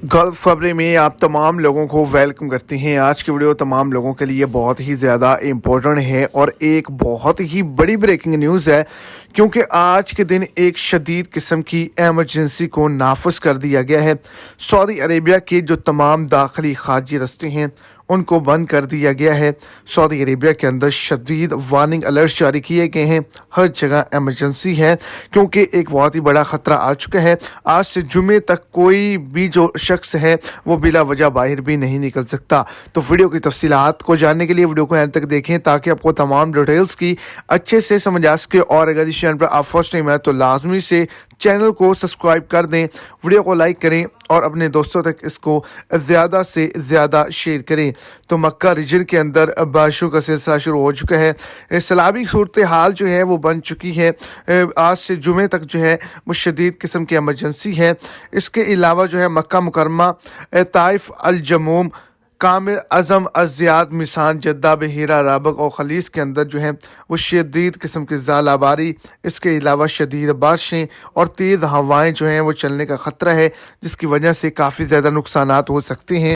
Gulf खबरें में आप तमाम लोगों को वेलकम करते हैं। आज की वीडियो तमाम लोगों के लिए बहुत ही ज़्यादा इम्पोर्टेंट है और एक बहुत ही बड़ी ब्रेकिंग न्यूज़ है, क्योंकि आज के दिन एक शदीद किस्म की एमरजेंसी को नाफिज कर दिया गया है। सऊदी अरेबिया के जो तमाम दाखिली खारजी रस्ते हैं उनको बंद कर दिया गया है। सऊदी अरेबिया के अंदर शदीद वार्निंग अलर्ट जारी किए गए हैं। हर जगह एमरजेंसी है, क्योंकि एक बहुत ही बड़ा ख़तरा आ चुका है। आज से जुमे तक कोई भी जो शख्स है वो बिला वजह बाहर भी नहीं निकल सकता। तो वीडियो की तफसीलात को जानने के लिए वीडियो को एंड तक देखें, ताकि आपको तमाम डिटेल्स की अच्छे से समझ आ सके। और अगर इस चैनल पर आप फर्स्ट टाइम है तो लाजमी से चैनल को सब्सक्राइब कर दें, वीडियो को लाइक करें और अपने दोस्तों तक इसको ज़्यादा से ज़्यादा शेयर करें। तो मक्का रीजन के अंदर बारिशों का सिलसिला शुरू हो चुका है। सैलाबी सूरत हाल जो है वो बन चुकी है। आज से जुमे तक जो है वो शदीद किस्म की एमरजेंसी है। इसके अलावा जो है मक्का मुकरमा, ताइफ, अल जमूम, कामिल अज़म, अज़ियाद, मिसान, जद्दा, बहीरा, राबक और खलीज के अंदर जो है वो शदीद किस्म की ज़ालाबारी, इसके अलावा शदीद बारिशें और तेज़ हवाएं जो हैं वो चलने का ख़तरा है, जिसकी वजह से काफ़ी ज़्यादा नुकसानात हो सकते हैं।